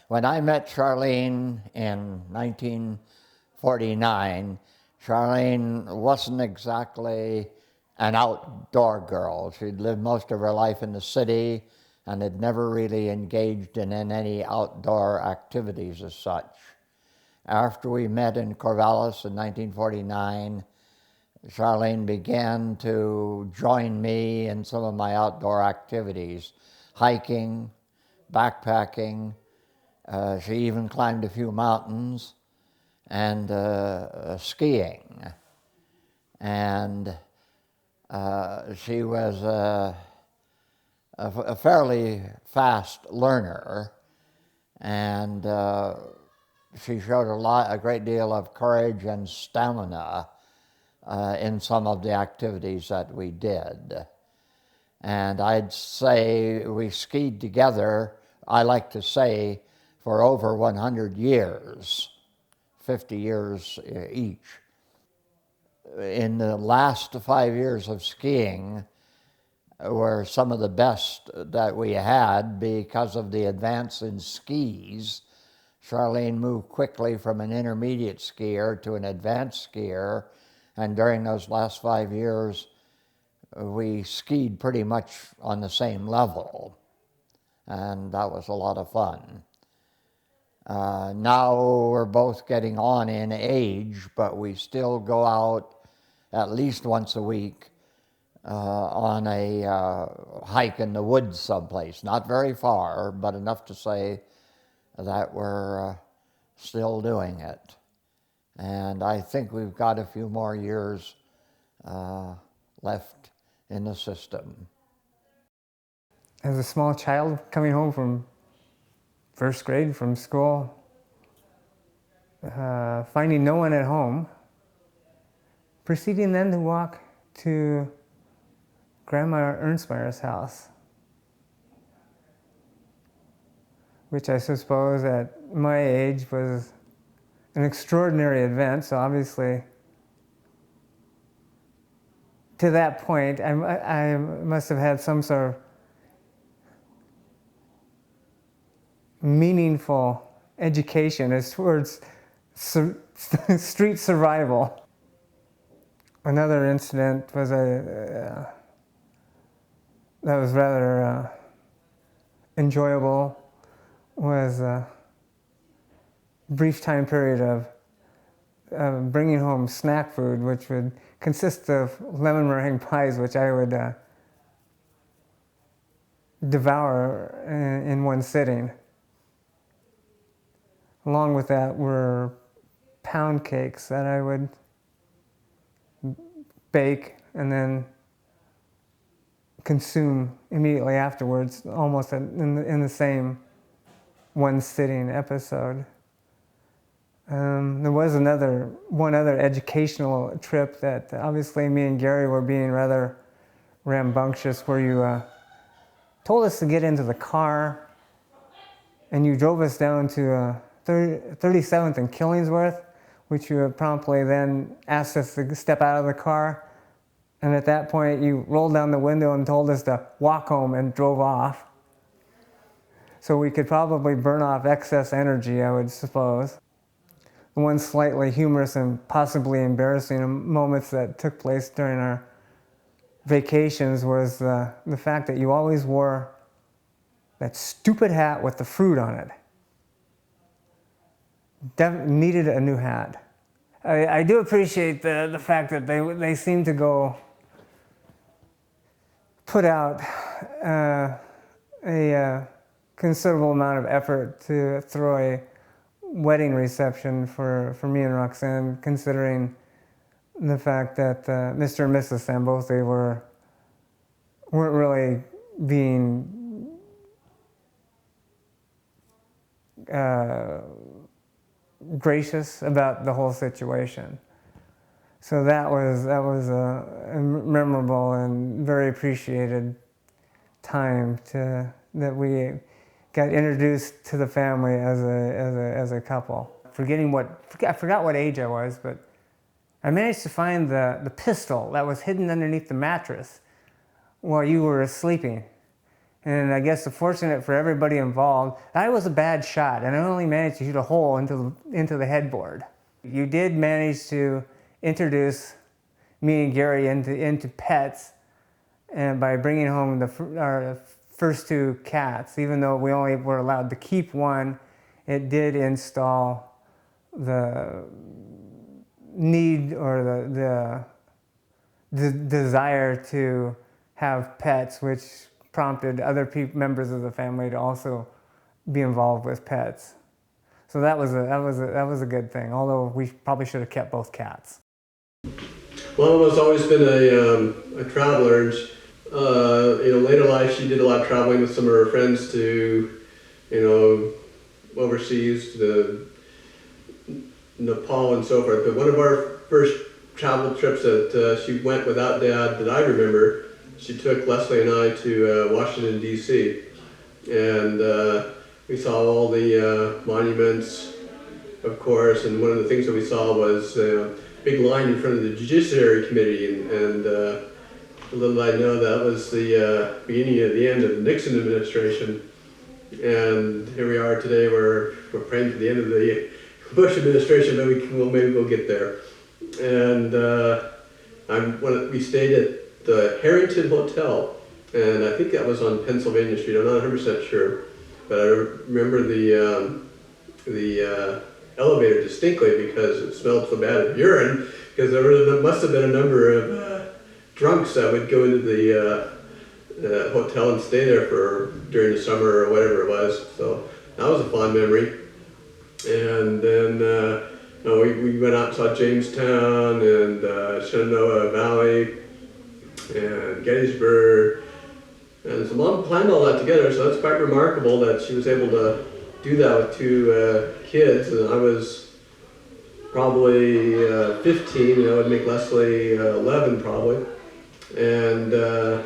When I met Charlene in 1949, Charlene wasn't exactly an outdoor girl. She'd lived most of her life in the city and had never really engaged in any outdoor activities as such. After we met in Corvallis in 1949, Charlene began to join me in some of my outdoor activities, hiking, backpacking. She even climbed a few mountains, and skiing. And she was a fairly fast learner, and she showed a great deal of courage and stamina in some of the activities that we did. And I'd say we skied together, I like to say, for over 100 years, 50 years each. In the last 5 years of skiing were some of the best that we had because of the advance in skis. Charlene moved quickly from an intermediate skier to an advanced skier, and during those last 5 years, we skied pretty much on the same level, and that was a lot of fun. Now we're both getting on in age, but we still go out at least once a week on a hike in the woods someplace. Not very far, but enough to say that we're still doing it. And I think we've got a few more years left in the system. As a small child coming home from first grade from school, finding no one at home, proceeding then to walk to Grandma Ernstmeyer's house, which I suppose at my age was an extraordinary event. So obviously, to that point, I must have had some sort of meaningful education as towards street survival. Another incident was that was rather enjoyable, was a brief time period of bringing home snack food, which would consist of lemon meringue pies, which I would devour in one sitting. Along with that were pound cakes that I would bake and then consume immediately afterwards, almost in the same one sitting episode. There was one other educational trip that obviously me and Gary were being rather rambunctious, where you told us to get into the car and you drove us down to 37th and Killingsworth, which you promptly then asked us to step out of the car. And at that point, you rolled down the window and told us to walk home and drove off. So we could probably burn off excess energy, I would suppose. The one slightly humorous and possibly embarrassing moments that took place during our vacations was the fact that you always wore that stupid hat with the fruit on it. Needed a new hat. I do appreciate the fact that they seem to go put out a considerable amount of effort to throw a wedding reception for me and Roxanne, considering the fact that Mr. and Mrs. Sambothe weren't really being gracious about the whole situation. So that was a memorable and very appreciated time that we got introduced to the family as a couple. I forgot what age I was, but I managed to find the pistol that was hidden underneath the mattress while you were sleeping. And I guess fortunate for everybody involved, I was a bad shot, and I only managed to shoot a hole into the headboard. You did manage to introduce me and Gary into pets, and by bringing home our first 2 cats, even though we only were allowed to keep one, it did install the need or the desire to have pets, which prompted other members of the family to also be involved with pets. So that was a good thing, although we probably should have kept both cats. Mom has always been a traveler. And later life she did a lot of traveling with some of her friends to, overseas, to Nepal and so forth. But one of our first travel trips that she went without Dad that I remember, she took Leslie and I to Washington, D.C. And we saw all the monuments, of course, and one of the things that we saw was a big line in front of the Judiciary Committee, and little I know that was the beginning of the end of the Nixon administration. And here we are today, we're praying for the end of the Bush administration, but maybe we'll get there. And we stayed at the Harrington Hotel, and I think that was on Pennsylvania Street. I'm not 100% sure, but I remember the elevator distinctly because it smelled so bad of urine, because there must have been a number of drunks that would go into the hotel and stay there during the summer or whatever it was. So that was a fond memory. And then we went out and saw Jamestown and Shenandoah Valley and Gettysburg. And so Mom planned all that together, so that's quite remarkable that she was able to do that with 2 kids. And I was probably 15, that would make Leslie 11 probably. And the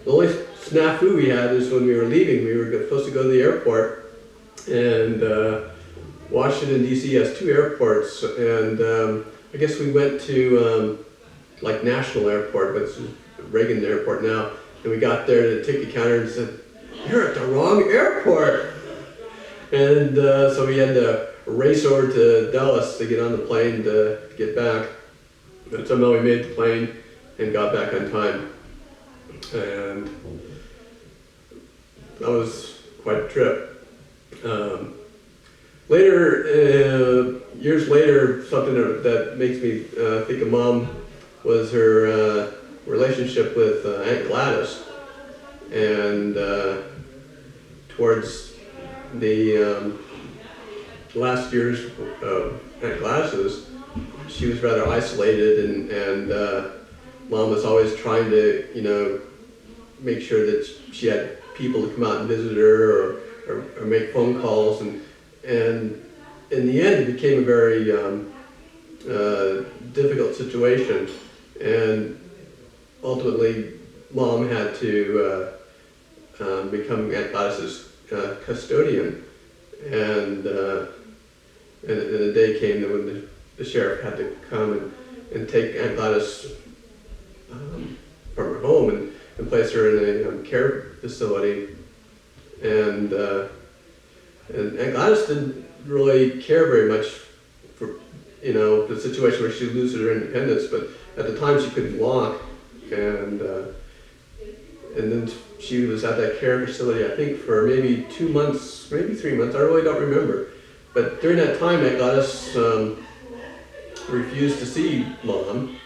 only snafu we had is when we were leaving, we were supposed to go to the airport, and Washington, D.C. has 2 airports, and I guess we went to like National Airport, but it's Reagan Airport now, and we got there to the ticket counter and said, "You're at the wrong airport!" And so we had to race over to Dallas to get on the plane to get back, but somehow we made the plane and got back on time, and that was quite a trip. Years later, something that makes me think of Mom was her relationship with Aunt Gladys. And towards the last years of Aunt Gladys's, she was rather isolated, and Mom was always trying to, make sure that she had people to come out and visit her or make phone calls, and in the end it became a very difficult situation, and ultimately Mom had to become Aunt Gladys's custodian, and a day came that when the sheriff had to come and take Aunt Gladys from her home and place her in a care facility, and Aunt Gladys didn't really care very much for the situation where she loses her independence, but at the time she couldn't walk, and then she was at that care facility, I think, for maybe 2 months, maybe 3 months, I really don't remember. But during that time, Aunt Gladys refused to see Mom,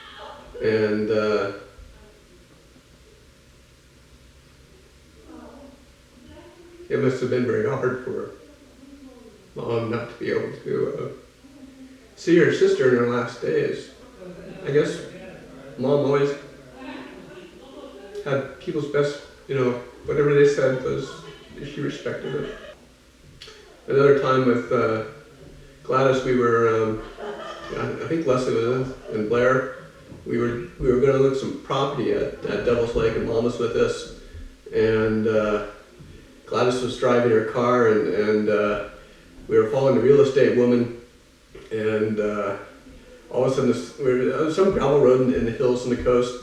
and it must have been very hard for Mom not to be able to see her sister in her last days. I guess Mom always had people's best, whatever they said she respected it. Another time with Gladys, we were, I think Leslie was and Blair, we were going to look some property at Devil's Lake, and Mom was with us, and Gladys was driving her car, and we were following a real estate woman, and all of a sudden we were on some gravel road in the hills on the coast,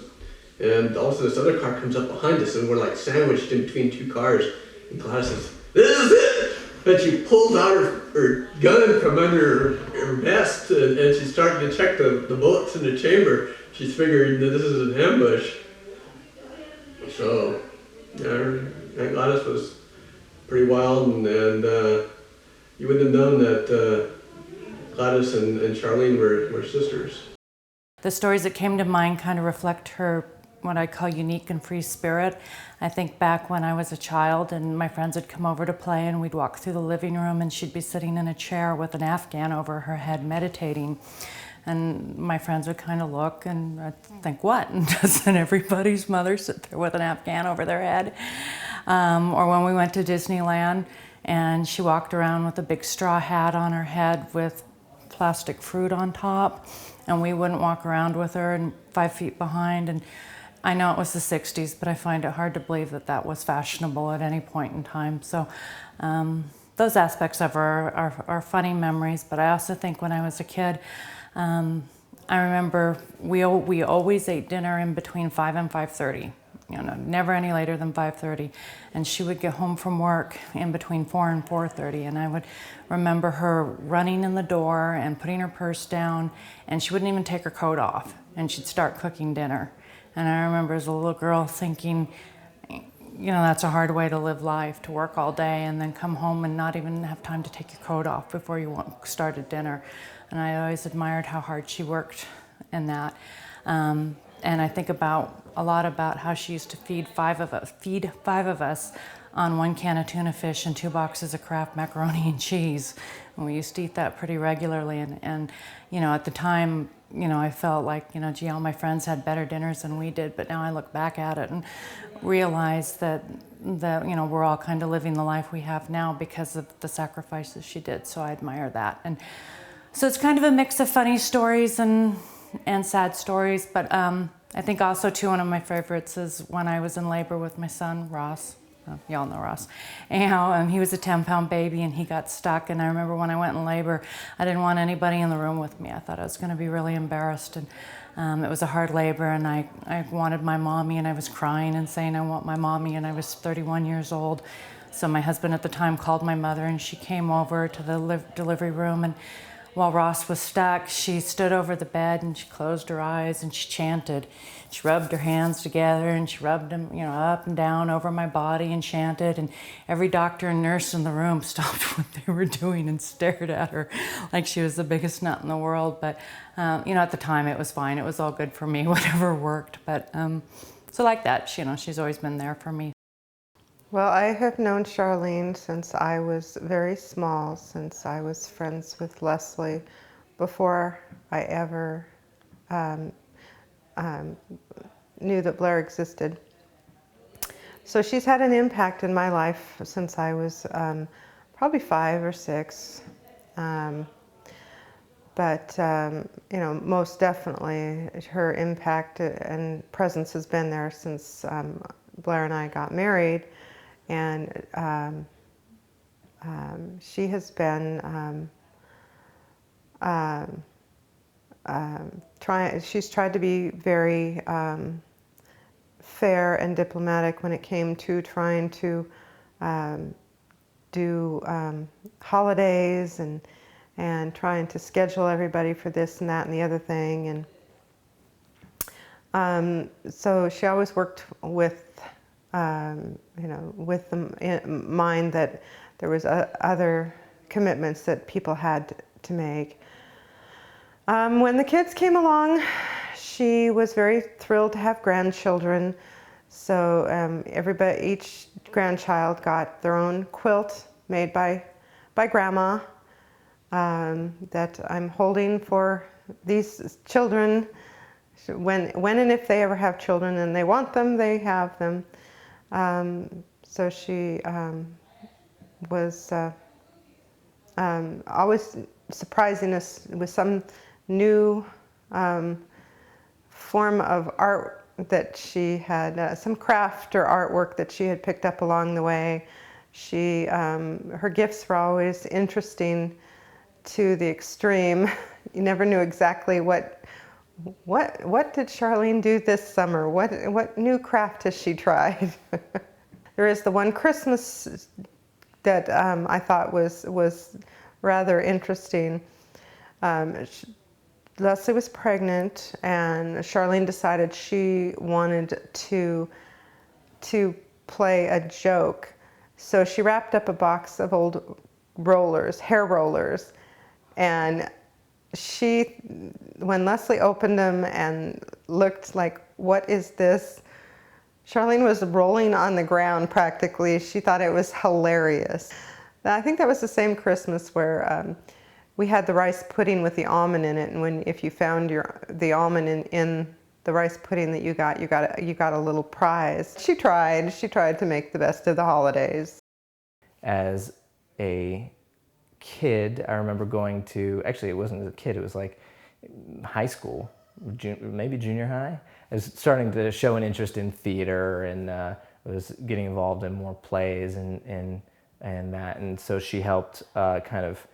And also this other car comes up behind us, and we're like sandwiched in between two cars. And Gladys says, "This is it!" And she pulls out her gun from under her vest, and she's starting to check the bullets in the chamber. She's figuring that this is an ambush. So, yeah, Gladys was pretty wild, and you wouldn't have known that Gladys and Charlene were sisters. The stories that came to mind kind of reflect her, what I call unique and free spirit. I think back when I was a child and my friends would come over to play, and we'd walk through the living room and she'd be sitting in a chair with an Afghan over her head meditating. And my friends would kind of look and I'd think, what? Doesn't everybody's mother sit there with an Afghan over their head? Or when we went to Disneyland and she walked around with a big straw hat on her head with plastic fruit on top, and we wouldn't walk around with her and 5 feet behind. And I know it was the 60s, but I find it hard to believe that that was fashionable at any point in time. So those aspects of her are funny memories, but I also think when I was a kid, I remember we always ate dinner in between 5 and 5:30. You know, never any later than 5:30. And she would get home from work in between 4 and 4:30. And I would remember her running in the door and putting her purse down, and she wouldn't even take her coat off, and she'd start cooking dinner. And I remember as a little girl thinking, you know, that's a hard way to live life, to work all day and then come home and not even have time to take your coat off before you started dinner. And I always admired how hard she worked in that. And I think a lot about how she used to feed five of us on 1 can of tuna fish and 2 boxes of Kraft macaroni and cheese. And we used to eat that pretty regularly. And you know, at the time, you know, I felt like, you know, gee, all my friends had better dinners than we did. But now I look back at it and realize that you know, we're all kind of living the life we have now because of the sacrifices she did. So I admire that. And so it's kind of a mix of funny stories and sad stories. But I think also too, one of my favorites is when I was in labor with my son, Ross. Y'all know Ross. Anyhow, he was a 10-pound baby and he got stuck. And I remember when I went in labor, I didn't want anybody in the room with me. I thought I was going to be really embarrassed. And it was a hard labor, and I wanted my mommy, and I was crying and saying I want my mommy, and I was 31 years old. So my husband at the time called my mother, and she came over to the delivery room, and while Ross was stuck, she stood over the bed and she closed her eyes and she chanted. She rubbed her hands together and she rubbed them, you know, up and down over my body and chanted. And every doctor and nurse in the room stopped what they were doing and stared at her like she was the biggest nut in the world. But, you know, at the time it was fine. It was all good for me, whatever worked. But so like that, you know, she's always been there for me. Well, I have known Charlene since I was very small, since I was friends with Leslie before I ever knew that Blair existed. So she's had an impact in my life since I was probably 5 or 6. But you know, most definitely her impact and presence has been there since Blair and I got married. And she has been she's tried to be very fair and diplomatic when it came to trying to do holidays and trying to schedule everybody for this and that and the other thing. And so she always worked with you know, with the in mind that there was other commitments that people had to make. When the kids came along, she was very thrilled to have grandchildren. So each grandchild got their own quilt made by Grandma that I'm holding for these children. When and if they ever have children and they want them, they have them. So she was always surprising us with some new form of art that she had, some craft or artwork that she had picked up along the way. Her gifts were always interesting to the extreme. You never knew exactly what what did Charlene do this summer? What new craft has she tried? There is the one Christmas that I thought was rather interesting. Leslie was pregnant, and Charlene decided she wanted to play a joke. So she wrapped up a box of old rollers, hair rollers, and when Leslie opened them and looked like, what is this? Charlene was rolling on the ground practically. She thought it was hilarious. I think that was the same Christmas where we had the rice pudding with the almond in it, and if you found the almond in the rice pudding that you got a little prize. She tried to make the best of the holidays. As a kid, I remember going to, actually it wasn't as a kid, it was like high school, maybe junior high. I was starting to show an interest in theater, and I was getting involved in more plays and that, and so she helped kind of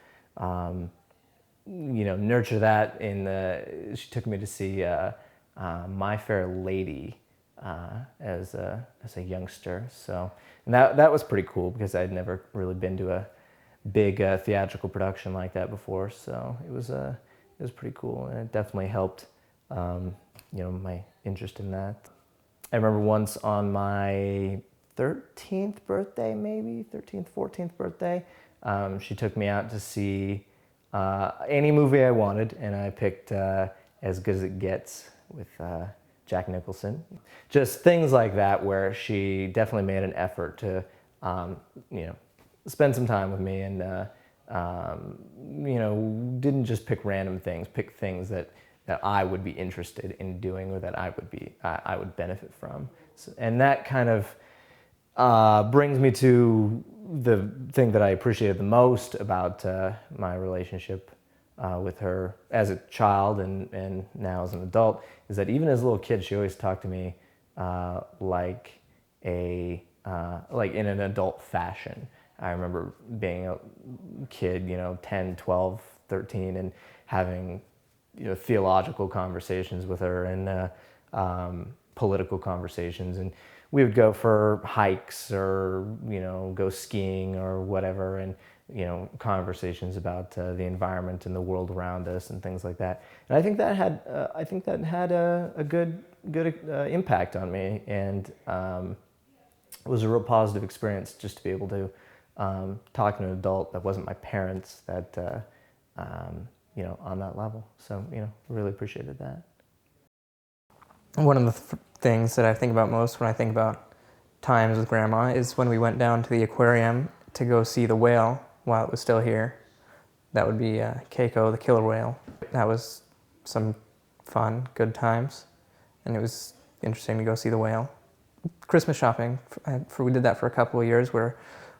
nurture that. She took me to see My Fair Lady as a youngster. So, and that was pretty cool because I'd never really been to a big theatrical production like that before. So it was pretty cool, and it definitely helped my interest in that. I remember once on my 13th birthday, maybe 13th, 14th birthday, she took me out to see any movie I wanted, and I picked As Good as It Gets with Jack Nicholson. Just things like that where she definitely made an effort to, spend some time with me, and didn't just pick random things, pick things that I would be interested in doing, or that I would benefit from. So, and that kind of brings me to the thing that I appreciated the most about my relationship with her as a child and now as an adult, is that even as a little kid, she always talked to me like in an adult fashion. I remember being a kid, 10, 12, 13, and having theological conversations with her, and political conversations, and we would go for hikes or go skiing or whatever, and conversations about the environment and the world around us and things like that. And I think that had a good impact on me, and it was a real positive experience just to be able to talk to an adult that wasn't my parents, that on that level. So really appreciated that. One of the things that I think about most when I think about times with Grandma is when we went down to the aquarium to go see the whale while it was still here. That would be Keiko, the killer whale. That was some fun, good times, and it was interesting to go see the whale. Christmas shopping, we did that for a couple of years, where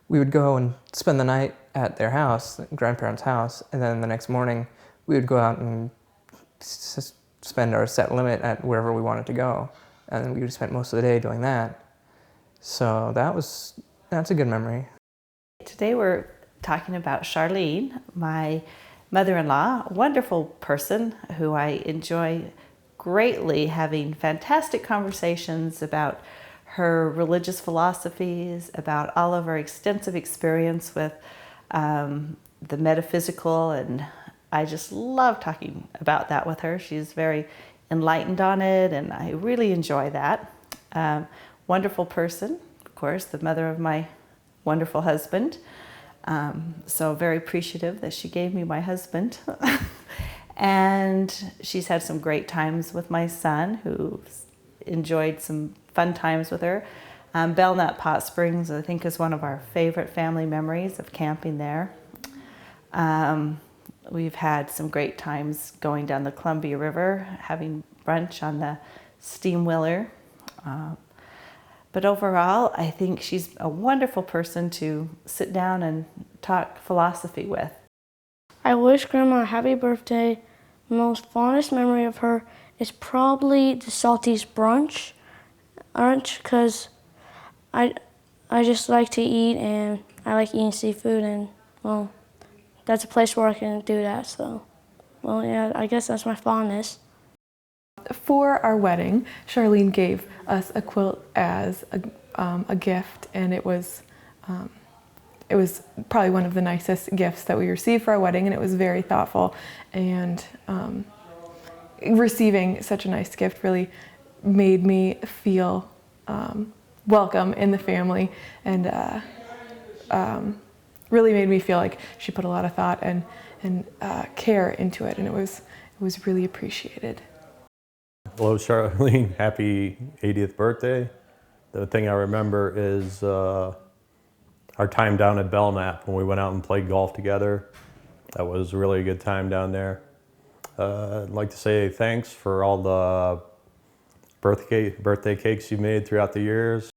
we would go and spend the night at their house, grandparents' house, and then the next morning we would go out and spend our set limit at wherever we wanted to go, and we would spend most of the day doing that. So that's a good memory. Today we're talking about Charlene, my mother-in-law, a wonderful person who I enjoy greatly having fantastic conversations about her religious philosophies, about all of her extensive experience with the metaphysical, and I just love talking about that with her. She's very enlightened on it, and I really enjoy that. Wonderful person, of course, the mother of my wonderful husband. So very appreciative that she gave me my husband. And she's had some great times with my son, who's enjoyed some fun times with her. Belknap Hot Springs, I think, is one of our favorite family memories of camping there. We've had some great times going down the Columbia River, having brunch on the steam wheeler. But overall, I think she's a wonderful person to sit down and talk philosophy with. I wish Grandma a happy birthday. The most fondest memory of her is probably the Salty's brunch, because I just like to eat, and I like eating seafood, and well, that's a place where I can do that. So, well, yeah, I guess that's my fondness. For our wedding, Charlene gave us a quilt as a gift, and it was probably one of the nicest gifts that we received for our wedding, and it was very thoughtful. And receiving such a nice gift really made me feel welcome in the family, and really made me feel like she put a lot of thought and care into it, and it was really appreciated. Hello, Charlene. Happy 80th birthday. The thing I remember is our time down at Belknap when we went out and played golf together. That was really a good time down there. I'd like to say thanks for all the birthday cakes you made throughout the years.